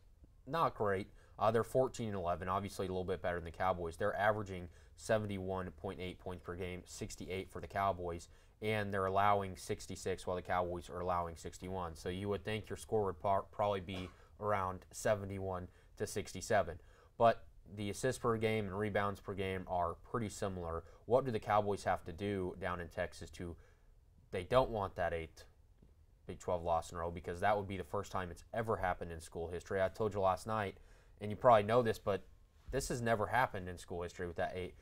not great. They're 14-11, obviously a little bit better than the Cowboys. They're averaging 71.8 points per game, 68 for the Cowboys, and they're allowing 66 while the Cowboys are allowing 61. So you would think your score would probably be around 71 to 67. But the assists per game and rebounds per game are pretty similar. What do the Cowboys have to do down in Texas they don't want that 8th Big 12 loss in a row, because that would be the first time it's ever happened in school history. I told you last night, and you probably know this, but this has never happened in school history with that 8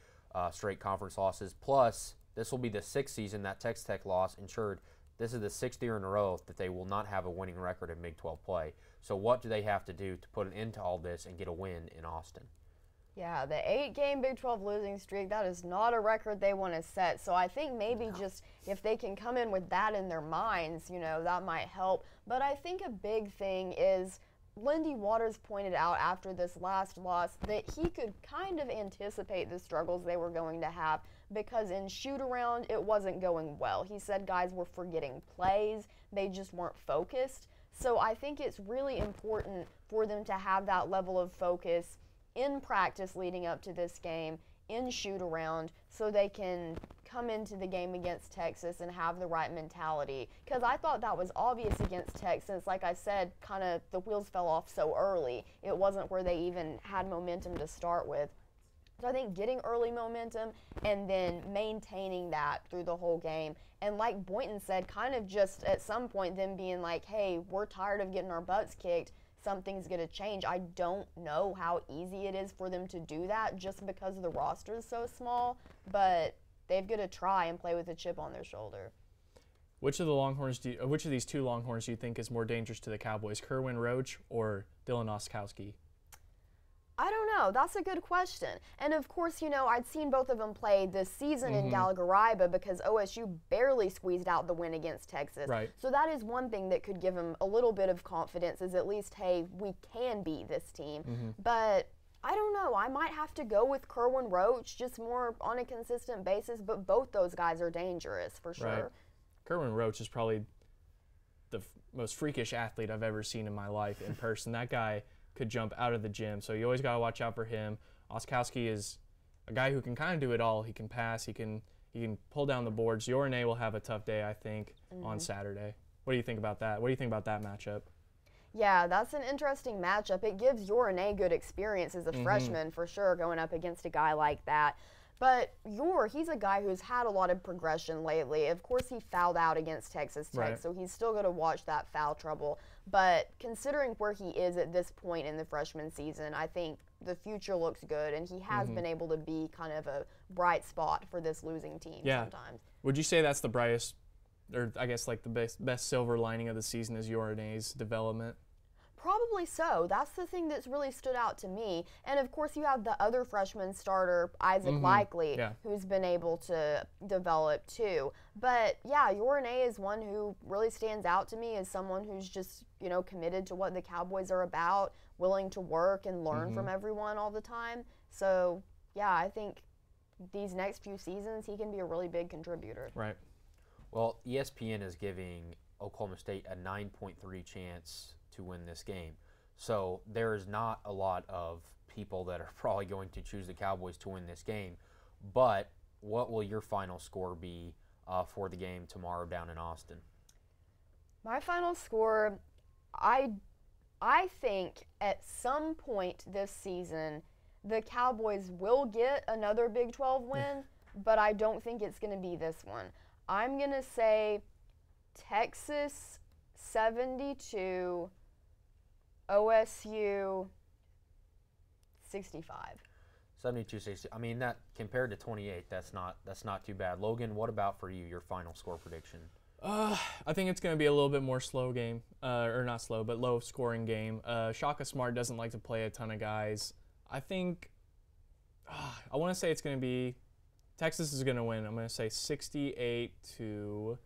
straight conference losses. Plus, this will be the 6th season that Texas Tech loss ensured. This is the 6th year in a row that they will not have a winning record in Big 12 play. So what do they have to do to put an end to all this and get a win in Austin? Yeah, the 8-game Big 12 losing streak, that is not a record they want to set. So I think maybe just if they can come in with that in their minds, that might help. But I think a big thing is Lindy Waters pointed out after this last loss that he could kind of anticipate the struggles they were going to have, because in shoot-around, it wasn't going well. He said guys were forgetting plays. They just weren't focused. So I think it's really important for them to have that level of focus in practice leading up to this game, in shoot-around, so they can come into the game against Texas and have the right mentality. Because I thought that was obvious against Texas. Like I said, kind of the wheels fell off so early. It wasn't where they even had momentum to start with. So I think getting early momentum and then maintaining that through the whole game. And like Boynton said, kind of just at some point them being like, hey, we're tired of getting our butts kicked. Something's going to change. I don't know how easy it is for them to do that just because the roster is so small, but they've got to try and play with a chip on their shoulder. Which of these 2 Longhorns do you think is more dangerous to the Cowboys, Kerwin Roach or Dylan Oskowski? I don't know. That's a good question. And of course, I'd seen both of them play this season in Gallagher-Iba because OSU barely squeezed out the win against Texas. Right. So that is one thing that could give them a little bit of confidence, is at least, hey, we can beat this team. But I don't know. I might have to go with Kerwin Roach, just more on a consistent basis, but both those guys are dangerous for sure. Right. Kerwin Roach is probably the most freakish athlete I've ever seen in my life in person. That guy could jump out of the gym, so you always got to watch out for him. Oskowski is a guy who can kind of do it all. He can pass, he can pull down the boards. Yorane will have a tough day, I think, on Saturday. What do you think about that? What do you think about that matchup? Yeah, that's an interesting matchup. It gives Yorane good experience as a freshman for sure, going up against a guy like that. But he's a guy who's had a lot of progression lately. Of course, he fouled out against Texas Tech, Right. so he's still going to watch that foul trouble. But considering where he is at this point in the freshman season, I think the future looks good, and he has been able to be kind of a bright spot for this losing team sometimes. Would you say that's the brightest, or I guess like the best silver lining of the season is Yordane's development? Probably so. That's the thing that's really stood out to me. And of course, you have the other freshman starter, Isaac Likely, who's been able to develop too. But yeah, Yordan is one who really stands out to me as someone who's just, committed to what the Cowboys are about, willing to work and learn from everyone all the time. So yeah, I think these next few seasons, he can be a really big contributor. Right. Well, ESPN is giving Oklahoma State a 9.3 chance to win this game. So there is not a lot of people that are probably going to choose the Cowboys to win this game. But what will your final score be for the game tomorrow down in Austin? My final score, I think at some point this season, the Cowboys will get another Big 12 win, but I don't think it's going to be this one. I'm going to say Texas 72, OSU 65. 72-60. I mean, that compared to 28, that's not too bad. Logan, what about for you, your final score prediction? I think it's going to be a little bit more slow game, or not slow, but low scoring game. Shaka Smart doesn't like to play a ton of guys. I think, I want to say it's going to be, Texas is going to win. I'm going to say 68-61.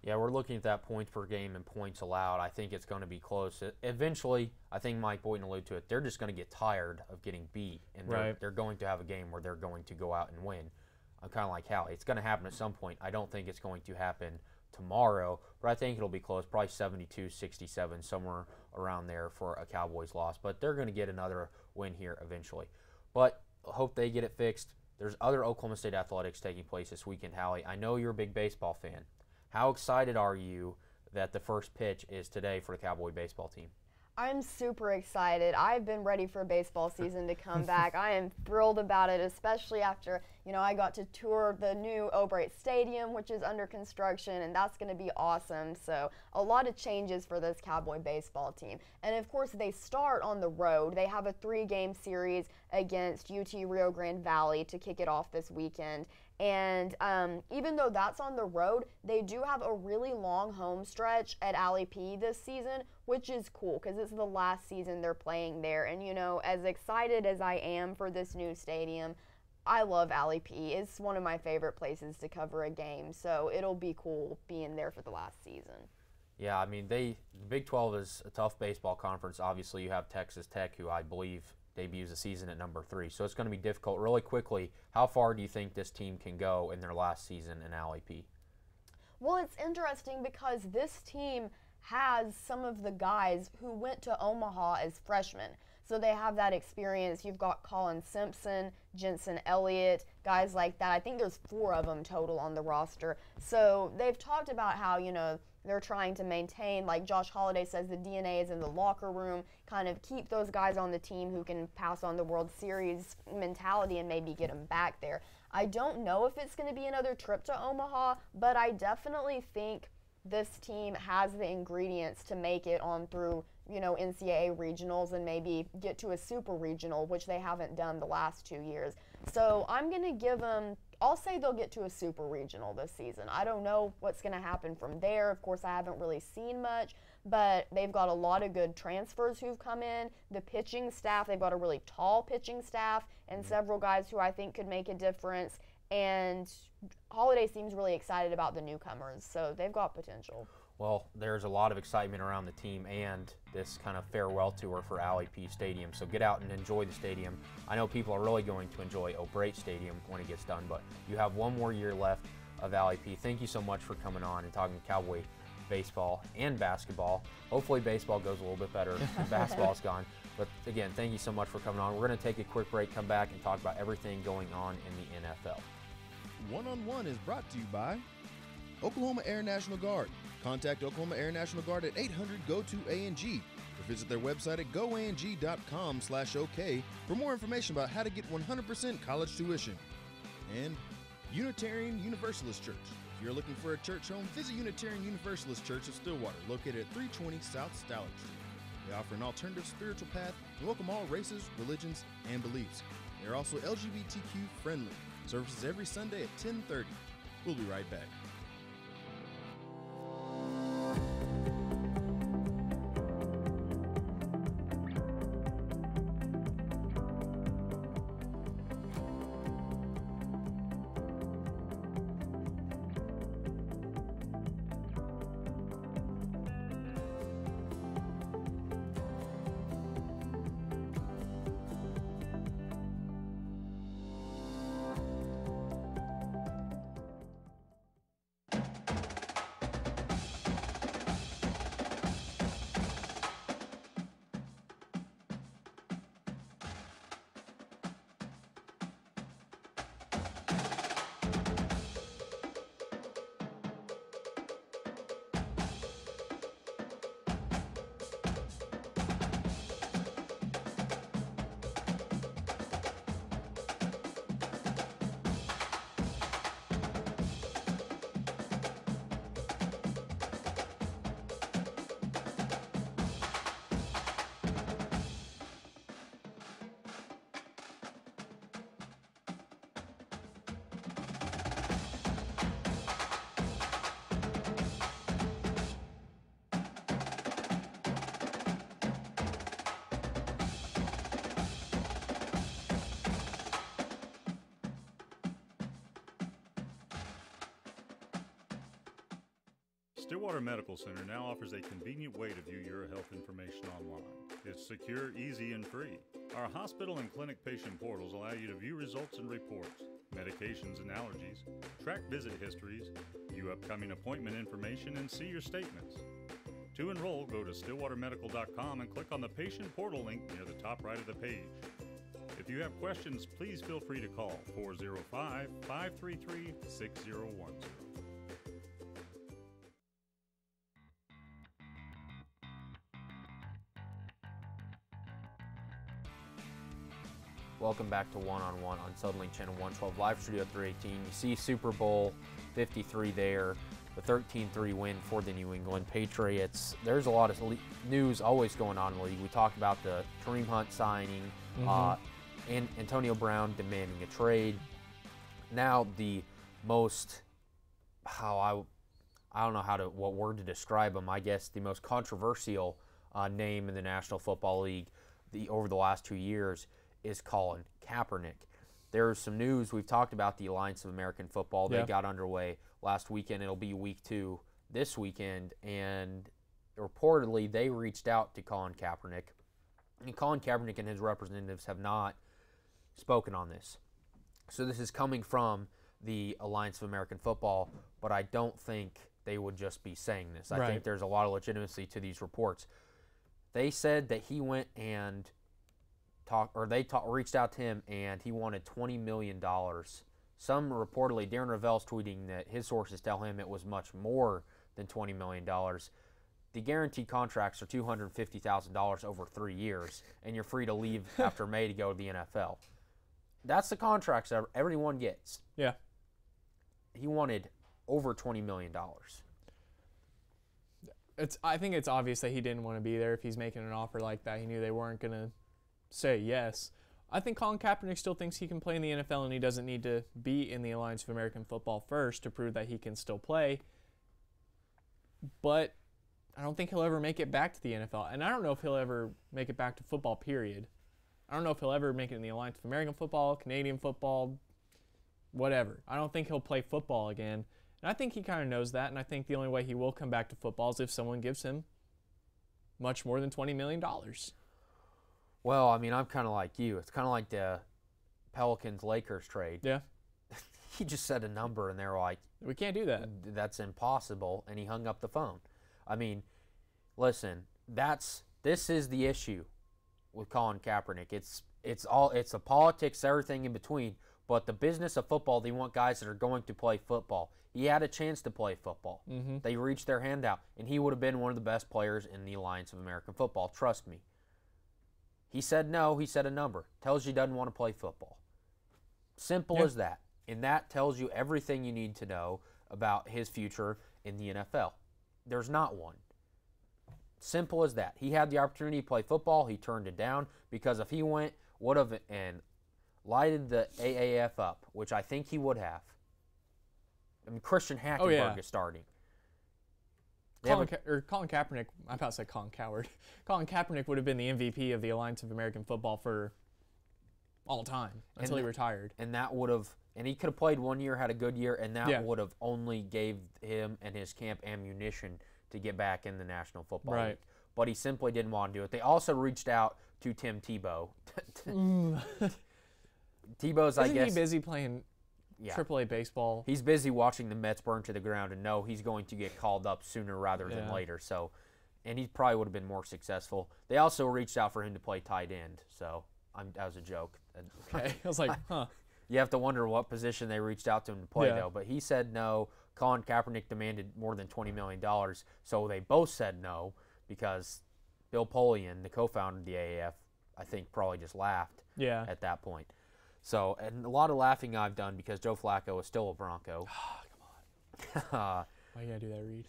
Yeah, we're looking at that points per game and points allowed. I think it's going to be close. Eventually, I think Mike Boynton alluded to it, they're just going to get tired of getting beat, and they're going to have a game where they're going to go out and win. I'm kind of like Hallie. It's going to happen at some point. I don't think it's going to happen tomorrow, but I think it'll be close, probably 72-67, somewhere around there for a Cowboys loss. But they're going to get another win here eventually. But I hope they get it fixed. There's other Oklahoma State athletics taking place this weekend, Hallie. I know you're a big baseball fan. How excited are you that the first pitch is today for the Cowboy baseball team? I'm super excited. I've been ready for baseball season to come back. I am thrilled about it, especially after, I got to tour the new O'Brate Stadium, which is under construction, and that's going to be awesome. So a lot of changes for this Cowboy baseball team. And of course, they start on the road. They have a 3-game series against UT Rio Grande Valley to kick it off this weekend. And even though that's on the road, they do have a really long home stretch at Alley P this season, which is cool because it's the last season they're playing there. And, as excited as I am for this new stadium, I love Alley P. It's one of my favorite places to cover a game, so it'll be cool being there for the last season. Yeah, I mean, the Big 12 is a tough baseball conference. Obviously, you have Texas Tech, who I believe debuts the season at number 3. So it's going to be difficult. Really quickly, how far do you think this team can go in their last season in Alley P? Well, it's interesting because this team has some of the guys who went to Omaha as freshmen. So they have that experience. You've got Colin Simpson, Jensen Elliott, guys like that. I think there's 4 of them total on the roster. So they've talked about how, they're trying to maintain, like Josh Holliday says, the DNA is in the locker room, kind of keep those guys on the team who can pass on the World Series mentality and maybe get them back there. I don't know if it's going to be another trip to Omaha, but I definitely think this team has the ingredients to make it on through, NCAA regionals and maybe get to a super regional, which they haven't done the last 2 years. So I'm going to give them, I'll say they'll get to a super regional this season. I don't know what's going to happen from there. Of course, I haven't really seen much, but they've got a lot of good transfers who've come in. The pitching staff, they've got a really tall pitching staff and several guys who I think could make a difference. And Holiday seems really excited about the newcomers, so they've got potential. Well, there's a lot of excitement around the team and this kind of farewell tour for Alley P Stadium. So get out and enjoy the stadium. I know people are really going to enjoy O'Brate Stadium when it gets done, but you have one more year left of Alley P. Thank you so much for coming on and talking Cowboy baseball and basketball. Hopefully baseball goes a little bit better when basketball's gone. But again, thank you so much for coming on. We're going to take a quick break, come back, and talk about everything going on in the NFL. One-on-One is brought to you by Oklahoma Air National Guard. Contact Oklahoma Air National Guard at 800-GO-TO-ANG. or visit their website at goang.com/OK for more information about how to get 100% college tuition. And Unitarian Universalist Church. If you're looking for a church home, visit Unitarian Universalist Church of Stillwater, located at 320 South Stallard Street. They offer an alternative spiritual path and welcome all races, religions, and beliefs. They're also LGBTQ friendly. Services every Sunday at 10:30. We'll be right back. Stillwater Medical Center now offers a convenient way to view your health information online. It's secure, easy, and free. Our hospital and clinic patient portals allow you to view results and reports, medications and allergies, track visit histories, view upcoming appointment information, and see your statements. To enroll, go to stillwatermedical.com and click on the patient portal link near the top right of the page. If you have questions, please feel free to call 405-533-6010. Welcome back to One on One on Suddenlink Channel 112, Live Studio 318. You see Super Bowl 53 there, the 13-3 win for the New England Patriots. There's a lot of news always going on in the league. We talked about the Kareem Hunt signing, and Antonio Brown demanding a trade. Now the most, I don't know what word to describe him. I guess the most controversial name in the National Football League over the last 2 years is Colin Kaepernick. There's some news. We've talked about the Alliance of American Football. They got underway last weekend. It'll be week 2 this weekend, and reportedly they reached out to Colin Kaepernick. And Colin Kaepernick and his representatives have not spoken on this. So this is coming from the Alliance of American Football, but I don't think they would just be saying this. I think there's a lot of legitimacy to these reports. They said that he went and reached out to him, and he wanted $20 million. Some reportedly, Darren Rovell's tweeting that his sources tell him it was much more than $20 million. The guaranteed contracts are $250,000 over 3 years, and you're free to leave after May to go to the NFL. That's the contracts that everyone gets. Yeah. He wanted over $20 million. I think it's obvious that he didn't want to be there if he's making an offer like that. He knew they weren't going to say yes. I think Colin Kaepernick still thinks he can play in the NFL, and he doesn't need to be in the Alliance of American Football first to prove that he can still play. But I don't think he'll ever make it back to the NFL, and I don't know if he'll ever make it back to football, period. I don't know if he'll ever make it in the Alliance of American Football, Canadian football, whatever. I don't think he'll play football again, and I think he kind of knows that, and I think the only way he will come back to football is if someone gives him much more than $20 million. Well, I mean, I'm kind of like you. It's kind of like the Pelicans-Lakers trade. Yeah. He just said a number, and they were like, we can't do that. That's impossible, and he hung up the phone. I mean, listen, this is the issue with Colin Kaepernick. It's the politics, everything in between, But the business of football, they want guys that are going to play football. He had a chance to play football. They reached their hand out, and he would have been one of the best players in the Alliance of American Football. Trust me. He said no. He said a number. Tells you he doesn't want to play football. Simple as that. And that tells you everything you need to know about his future in the NFL. There's not one. Simple as that. He had the opportunity to play football. He turned it down because if he would have and lighted the AAF up, which I think he would have. I mean, Christian Hackenberg is starting. Colin Kaepernick, I'm about to say Colin Coward. Colin Kaepernick would have been the MVP of the Alliance of American Football for all time until he retired. And that would have, and he could have played 1 year, had a good year, and that would have only gave him and his camp ammunition to get back in the National Football League. But he simply didn't want to do it. They also reached out to Tim Tebow. Tebow's, I guess. Isn't he busy playing AAA baseball? He's busy watching the Mets burn to the ground, and no, he's going to get called up sooner rather than later. So, and he probably would have been more successful. They also reached out for him to play tight end. So, that was a joke. Okay, I was like, huh. You have to wonder what position they reached out to him to play, though. But he said no. Colin Kaepernick demanded more than $20 million. So they both said no because Bill Polian, the co-founder of the AAF, I think probably just laughed at that point. So, and a lot of laughing I've done because Joe Flacco is still a Bronco. Oh, come on. Why you gotta do that, Reed?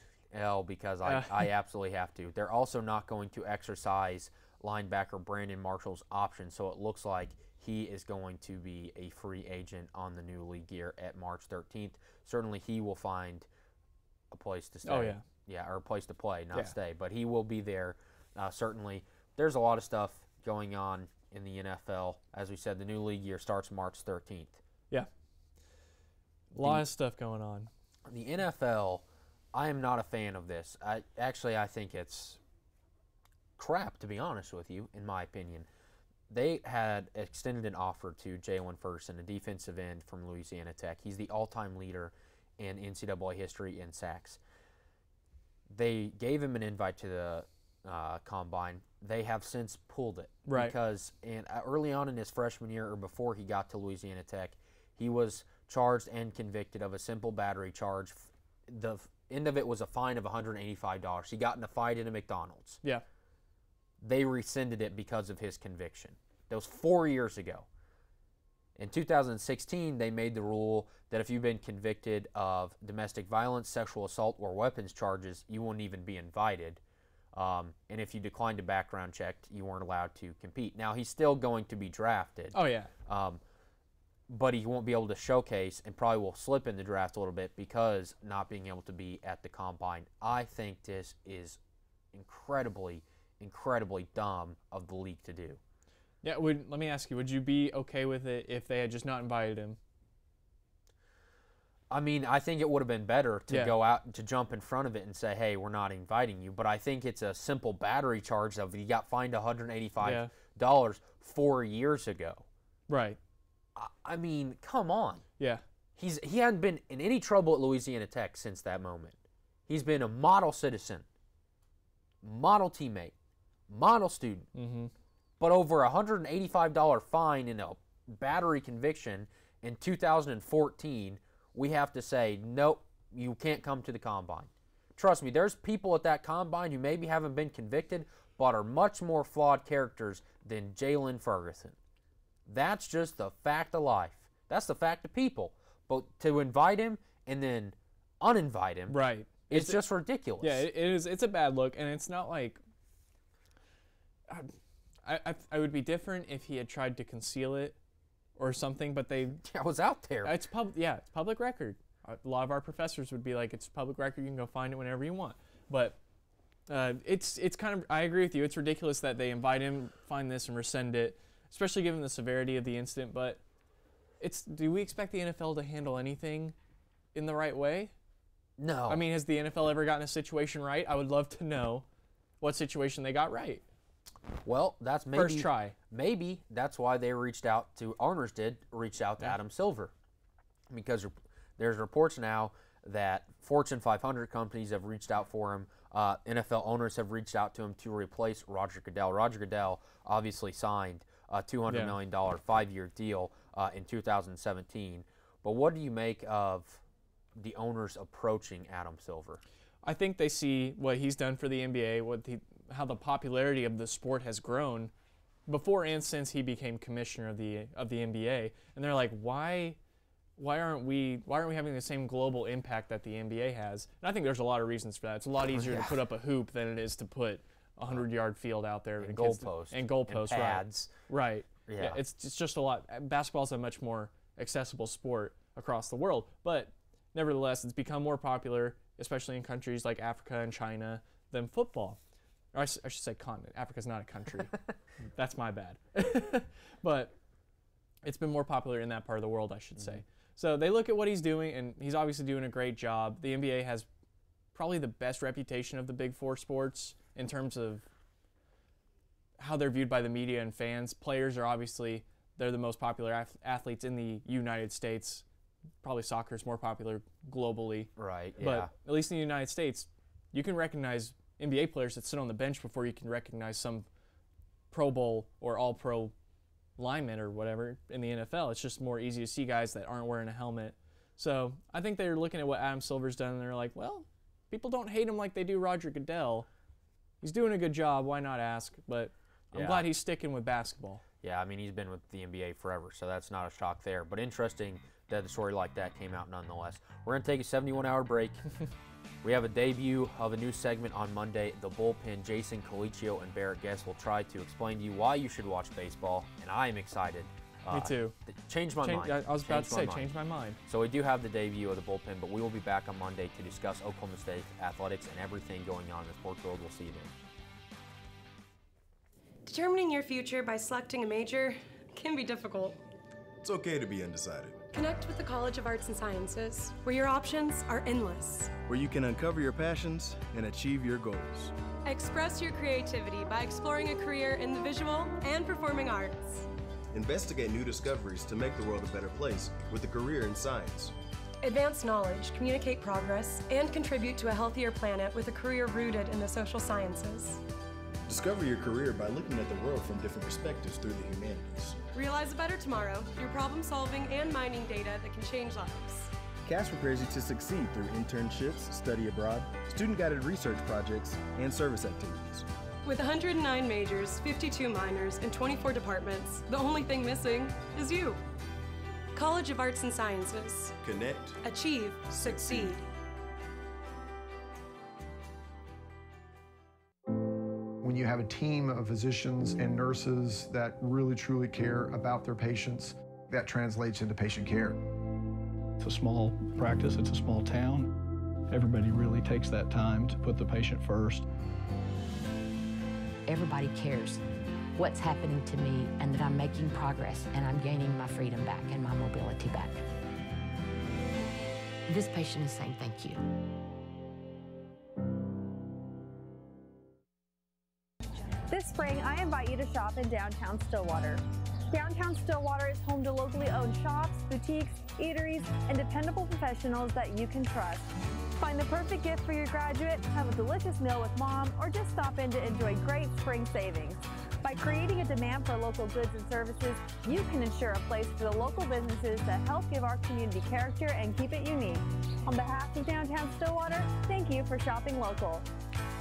Because I absolutely have to. They're also not going to exercise linebacker Brandon Marshall's option, so it looks like he is going to be a free agent on the new league year at March 13th. Certainly he will find a place to stay. Oh, yeah. Yeah, or a place to play, not stay. But he will be there, certainly. There's a lot of stuff going on in the NFL. As we said, the new league year starts March 13th. Yeah. A lot of stuff going on. The NFL, I am not a fan of this. I think it's crap, to be honest with you, in my opinion. They had extended an offer to Jalen Ferguson, a defensive end from Louisiana Tech. He's the all-time leader in NCAA history in sacks. They gave him an invite to the combine. They have since pulled it. Right. Because early on in his freshman year, or before he got to Louisiana Tech, he was charged and convicted of a simple battery charge. The end of it was a fine of $185. He got in a fight in a McDonald's. Yeah. They rescinded it because of his conviction. That was 4 years ago. In 2016, they made the rule that if you've been convicted of domestic violence, sexual assault, or weapons charges, you wouldn't even be invited. And if you declined a background check, you weren't allowed to compete. Now, he's still going to be drafted. Oh, yeah. But he won't be able to showcase and probably will slip in the draft a little bit because not being able to be at the combine. I think this is incredibly dumb of the league to do. Yeah, let me ask you, would you be okay with it if they had just not invited him? I memean, I think it would have been better to go out and to jump in front of it and say, hey, we're not inviting you. But I think it's a simple battery charge of he got fined $185 4 years ago. Right. I mean, come on. Yeah. He hadn't been in any trouble at Louisiana Tech since that moment. He's been a model citizen, model teammate, model student. Mm-hmm. But over a $185 fine in a battery conviction in 2014, we have to say, nope, you can't come to the combine. Trust me, there's people at that combine who maybe haven't been convicted, but are much more flawed characters than Jalen Ferguson. That's just the fact of life. That's the fact of people. But to invite him and then uninvite him, right? It's just ridiculous. Yeah, it is. It's a bad look, and it's not like. I would be different if he had tried to conceal it or something, but they... Yeah, it was out there. It's public record. A lot of our professors would be like, it's public record, you can go find it whenever you want. But it's kind of... I agree with you. It's ridiculous that they invite him, find this, and rescind it, especially given the severity of the incident. But do we expect the NFL to handle anything in the right way? No. I mean, has the NFL ever gotten a situation right? I would love to know what situation they got right. Well, that's maybe first try. Maybe that's why they reached out to Adam Silver, because there's reports now that Fortune 500 companies have reached out for him. NFL owners have reached out to him to replace Roger Goodell. Roger Goodell obviously signed a $200 million 5-year deal in 2017. But what do you make of the owners approaching Adam Silver? I think they see what he's done for the NBA, how the popularity of the sport has grown before and since he became commissioner of the NBA, and they're like, why aren't we having the same global impact that the NBA has? And I think there's a lot of reasons for that. It's a lot easier to put up a hoop than it is to put a 100-yard field out there and goalposts and pads. Right. Yeah. It's just a lot. Basketball's a much more accessible sport across the world, but nevertheless, it's become more popular, especially in countries like Africa and China, than football. Or I should say continent. Africa's not a country. That's my bad. But it's been more popular in that part of the world, I should say. So they look at what he's doing, and he's obviously doing a great job. The NBA has probably the best reputation of the Big Four sports in terms of how they're viewed by the media and fans. Players are obviously, they're the most popular athletes in the United States. Probably soccer is more popular globally. Right, yeah. But at least in the United States, you can recognize NBA players that sit on the bench before you can recognize some Pro Bowl or All-Pro linemen or whatever in the NFL. It's just more easy to see guys that aren't wearing a helmet. So I think they're looking at what Adam Silver's done, and they're like, well, people don't hate him like they do Roger Goodell. He's doing a good job. Why not ask? But I'm glad he's sticking with basketball. Yeah, I mean, he's been with the NBA forever, so that's not a shock there. But interesting that a story like that came out nonetheless. We're going to take a 71-hour break. We have a debut of a new segment on Monday, The Bullpen. Jason Colicchio and Barrett Guest will try to explain to you why you should watch baseball, and I am excited. Me too. Change my mind. I was about to say, change my mind. So we do have the debut of The Bullpen, but we will be back on Monday to discuss Oklahoma State athletics and everything going on in the sports world. We'll see you then. Determining your future by selecting a major can be difficult. It's okay to be undecided. Connect with the College of Arts and Sciences, where your options are endless. Where you can uncover your passions and achieve your goals. Express your creativity by exploring a career in the visual and performing arts. Investigate new discoveries to make the world a better place with a career in science. Advance knowledge, communicate progress, and contribute to a healthier planet with a career rooted in the social sciences. Discover your career by looking at the world from different perspectives through the humanities. Realize a better tomorrow through problem solving and mining data that can change lives. Cash prepares you to succeed through internships, study abroad, student-guided research projects, and service activities. With 109 majors, 52 minors, and 24 departments, the only thing missing is you. College of Arts and Sciences. Connect. Achieve. Succeed. When you have a team of physicians and nurses that really truly care about their patients, that translates into patient care. It's a small practice, it's a small town. Everybody really takes that time to put the patient first. Everybody cares what's happening to me and that I'm making progress and I'm gaining my freedom back and my mobility back. This patient is saying thank you. This spring, I invite you to shop in downtown Stillwater. Downtown Stillwater is home to locally owned shops, boutiques, eateries, and dependable professionals that you can trust. Find the perfect gift for your graduate, have a delicious meal with mom, or just stop in to enjoy great spring savings. By creating a demand for local goods and services, you can ensure a place for the local businesses that help give our community character and keep it unique. On behalf of downtown Stillwater, thank you for shopping local.